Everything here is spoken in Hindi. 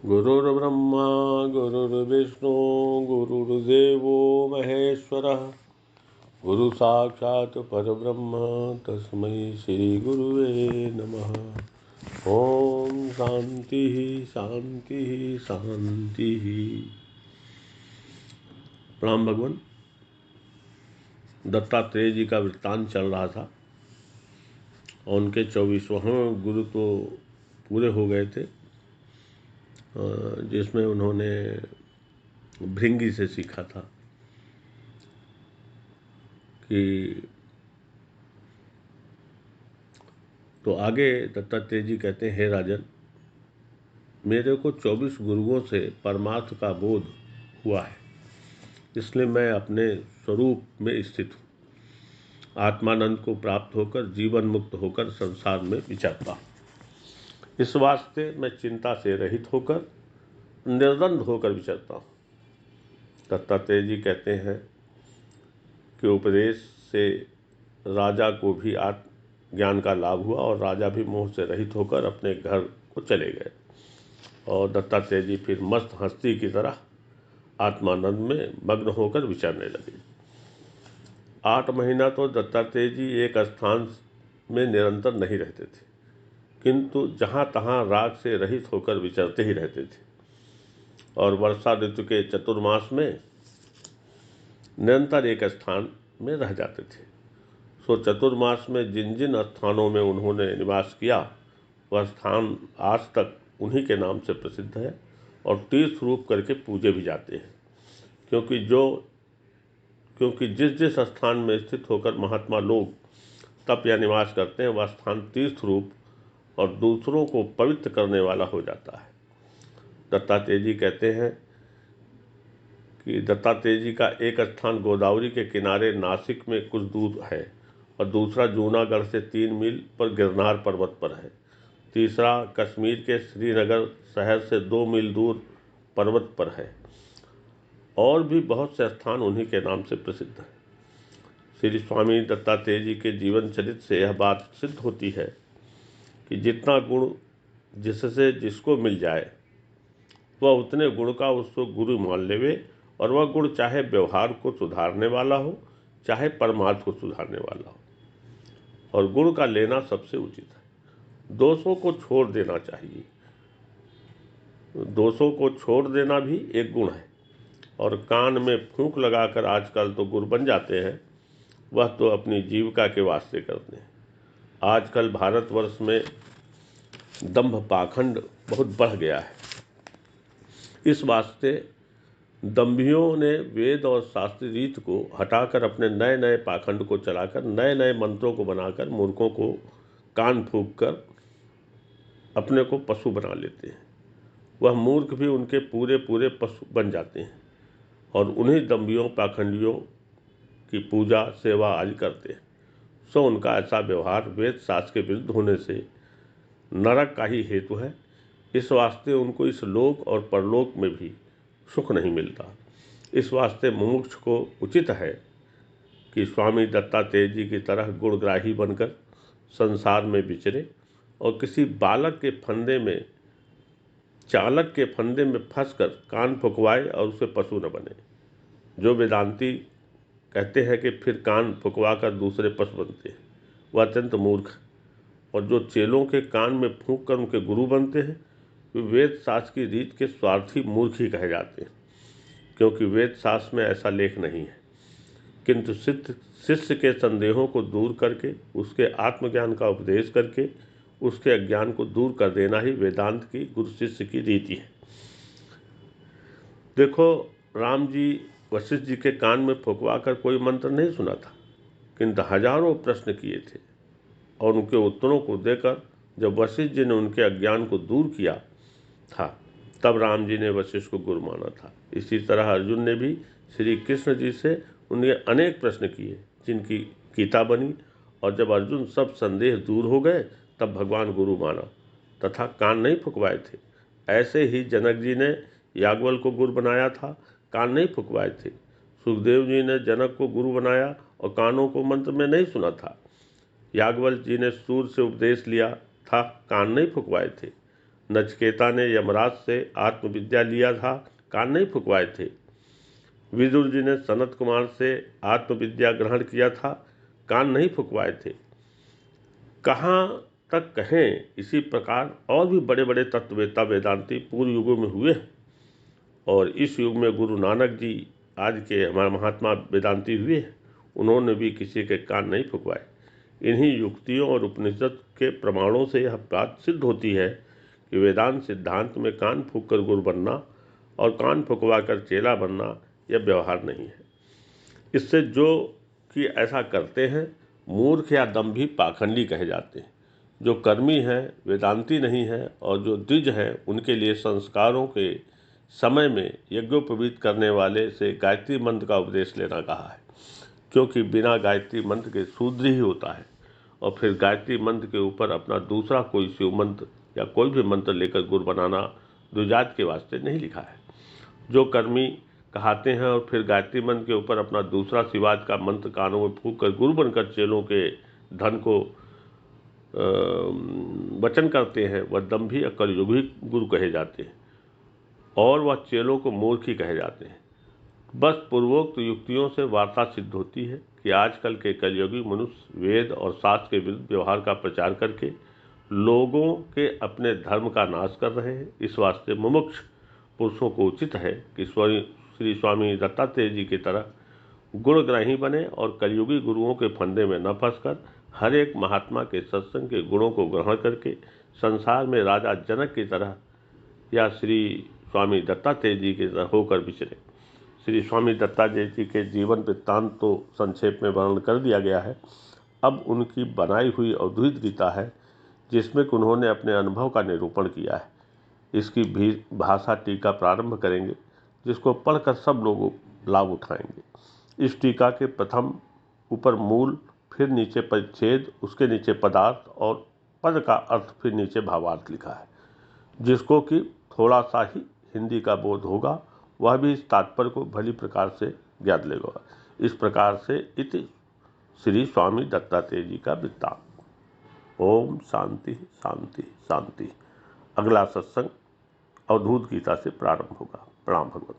गुरुर्ब्रह्मा गुरुर्विष्णु गुरुर्देवो महेश्वरः गुरु साक्षात् परब्रह्म तस्मै श्री गुरुवे नमः। ओम शांति शांति शांति। प्रणाम भगवान। दत्तात्रेय जी का वृत्तांत चल रहा था और उनके 24वें गुरु तो पूरे हो गए थे, जिसमें उन्होंने भृंगी से सीखा था कि तो आगे दत्तात्रेय जी कहते हैं, हे राजन, मेरे को 24 गुरुओं से परमार्थ का बोध हुआ है, इसलिए मैं अपने स्वरूप में स्थित हूँ। आत्मानंद को प्राप्त होकर जीवन मुक्त होकर संसार में विचरता हूँ। इस वास्ते मैं चिंता से रहित होकर निर्द्वंद होकर विचरता हूँ। दत्तात्रेय जी कहते हैं कि उपदेश से राजा को भी आत्मज्ञान का लाभ हुआ और राजा भी मोह से रहित होकर अपने घर को चले गए और दत्तात्रेय जी फिर मस्त हस्ती की तरह आत्मानंद में मग्न होकर विचरने लगे। 8 महीना तो दत्तात्रेय जी एक स्थान में निरंतर नहीं रहते थे, किंतु जहाँ तहाँ राग से रहित होकर विचरते ही रहते थे और वर्षा ऋतु के चतुर्मास में निरंतर एक स्थान में रह जाते थे। सो चतुर्मास में जिन जिन स्थानों में उन्होंने निवास किया वह स्थान आज तक उन्हीं के नाम से प्रसिद्ध है और तीर्थ रूप करके पूजे भी जाते हैं, क्योंकि जिस जिस स्थान में स्थित होकर महात्मा लोग तप या निवास करते हैं वह स्थान तीर्थ रूप और दूसरों को पवित्र करने वाला हो जाता है। दत्तात्रेय जी कहते हैं कि दत्तात्रेय जी का एक स्थान गोदावरी के किनारे नासिक में कुछ दूर है और दूसरा जूनागढ़ से 3 मील पर गिरनार पर्वत पर है। तीसरा कश्मीर के श्रीनगर शहर से 2 मील दूर पर्वत पर है और भी बहुत से स्थान उन्हीं के नाम से प्रसिद्ध हैं। श्री स्वामी दत्तात्रेय जी के जीवन चरित्र से यह बात सिद्ध होती है कि जितना गुण जिससे जिसको मिल जाए वह उतने गुण का उसको गुरु मान लेवे और वह गुण चाहे व्यवहार को सुधारने वाला हो चाहे परमार्थ को सुधारने वाला हो, और गुण का लेना सबसे उचित है। दोषों को छोड़ देना चाहिए। दोषों को छोड़ देना भी एक गुण है और कान में फूंक लगाकर आजकल तो गुरु बन जाते हैं, वह तो अपनी जीविका के वास्ते करते हैं। आजकल भारतवर्ष में दंभ पाखंड बहुत बढ़ गया है। इस वास्ते दंभियों ने वेद और शास्त्रीय रीत को हटाकर अपने नए नए पाखंड को चलाकर नए नए मंत्रों को बनाकर मूर्खों को कान फूंक कर अपने को पशु बना लेते हैं। वह मूर्ख भी उनके पूरे पूरे पशु बन जाते हैं और उन्हीं दंभियों पाखंडियों की पूजा सेवा आदि करते हैं। सो उनका ऐसा व्यवहार वेद शास्त्र के विरुद्ध होने से नरक का ही हेतु है। इस वास्ते उनको इस लोक और परलोक में भी सुख नहीं मिलता। इस वास्ते मुमुक्ष को उचित है कि स्वामी दत्तात्रेय जी की तरह गुणग्राही बनकर संसार में विचरे और किसी चालक के फंदे में फंसकर कान फुकवाए और उसे पशु न बने। जो वेदांती कहते हैं कि फिर कान फुकवा कर दूसरे पशु बनते हैं, वह अत्यंत मूर्ख है। और जो चेलों के कान में फूंक कर उनके गुरु बनते हैं वे वेद शास्त्र की रीत के स्वार्थी मूर्ख ही कहे जाते हैं, क्योंकि वेद शास्त्र में ऐसा लेख नहीं है। किंतु शिष्य के संदेहों को दूर करके उसके आत्मज्ञान का उपदेश करके उसके अज्ञान को दूर कर देना ही वेदांत की गुरु शिष्य की रीति है। देखो, राम जी वशिष्ठ जी के कान में फुकवा कर कोई मंत्र नहीं सुना था, किंतु हजारों प्रश्न किए थे और उनके उत्तरों को देकर जब वशिष्ठ जी ने उनके अज्ञान को दूर किया था तब राम जी ने वशिष्ठ को गुरु माना था। इसी तरह अर्जुन ने भी श्री कृष्ण जी से उनके अनेक प्रश्न किए जिनकी गीता बनी, और जब अर्जुन सब संदेह दूर हो गए तब भगवान गुरु माना तथा कान नहीं फुकवाए थे। ऐसे ही जनक जी ने याज्ञवल्क्य को गुरु बनाया था, कान नहीं फुकवाए थे। सुखदेव जी ने जनक को गुरु बनाया और कानों को मंत्र में नहीं सुना था। याज्ञवल्क्य जी ने सूर्य से उपदेश लिया था, कान नहीं फुकवाए थे। नचिकेता ने यमराज से आत्मविद्या लिया था, कान नहीं फुकवाए थे। विदुर जी ने सनत कुमार से आत्मविद्या ग्रहण किया था, कान नहीं फुकवाए थे। कहाँ तक कहें, इसी प्रकार और भी बड़े बड़े तत्ववेत्ता वेदांती पूर्व युगों में हुए हैं और इस युग में गुरु नानक जी आज के हमारे महात्मा वेदांती हुए हैं, उन्होंने भी किसी के कान नहीं फुकवाए। इन्हीं युक्तियों और उपनिषद के प्रमाणों से यह बात सिद्ध होती है कि वेदांत सिद्धांत में कान फूंक कर गुरु बनना और कान फुकवा कर चेला बनना यह व्यवहार नहीं है। इससे जो कि ऐसा करते हैं मूर्ख या दम्भी पाखंडी कहे जाते हैं। जो कर्मी हैं वेदांती नहीं है और जो द्विज हैं उनके लिए संस्कारों के समय में यज्ञोपवीत करने वाले से गायत्री मंत्र का उपदेश लेना कहा है, क्योंकि बिना गायत्री मंत्र के शूद्र ही होता है और फिर गायत्री मंत्र के ऊपर अपना दूसरा कोई शिव मंत्र या कोई भी मंत्र लेकर गुरु बनाना द्विजात के वास्ते नहीं लिखा है। जो कर्मी कहाते हैं और फिर गायत्री मंत्र के ऊपर अपना दूसरा शिवाज का मंत्र कानों में फूंक कर गुरु बनकर चेलों के धन को वचन करते हैं, वह दम्भी या कलयुगी गुरु कहे जाते हैं और वह चेलों को मूर्ख ही कहे जाते हैं। बस पूर्वोक्त युक्तियों से वार्ता सिद्ध होती है कि आजकल के कलयुगी मनुष्य वेद और शास्त्र के विरुद्ध व्यवहार का प्रचार करके लोगों के अपने धर्म का नाश कर रहे हैं। इस वास्ते मुमुक्ष पुरुषों को उचित है कि श्री स्वामी दत्तात्रेय जी की तरह गुणग्राही बने और कलयुगी गुरुओं के फंदे में न फंसकर हर एक महात्मा के सत्संग के गुणों को ग्रहण करके संसार में राजा जनक की तरह या श्री स्वामी दत्तात्रेय जी की तरह होकर विचरे। श्री स्वामी दत्तात्रेय जी के जीवन वृत्तांत तो संक्षेप में वर्णन कर दिया गया है। अब उनकी बनाई हुई अद्भुत गीता है जिसमें उन्होंने अपने अनुभव का निरूपण किया है। इसकी भी भाषा टीका प्रारंभ करेंगे जिसको पढ़कर सब लोग लाभ उठाएंगे। इस टीका के प्रथम ऊपर मूल, फिर नीचे परिच्छेद, उसके नीचे पदार्थ और पद का अर्थ, फिर नीचे भावार्थ लिखा है। जिसको कि थोड़ा सा ही हिंदी का बोध होगा वह भी इस तात्पर्य को भली प्रकार से ज्ञात लेगा। इस प्रकार से इति श्री स्वामी दत्तात्रेय जी का वृत्तांत। ओम शांति शांति शांति। अगला सत्संग अवधूत गीता से प्रारंभ होगा। प्रणाम भगवत।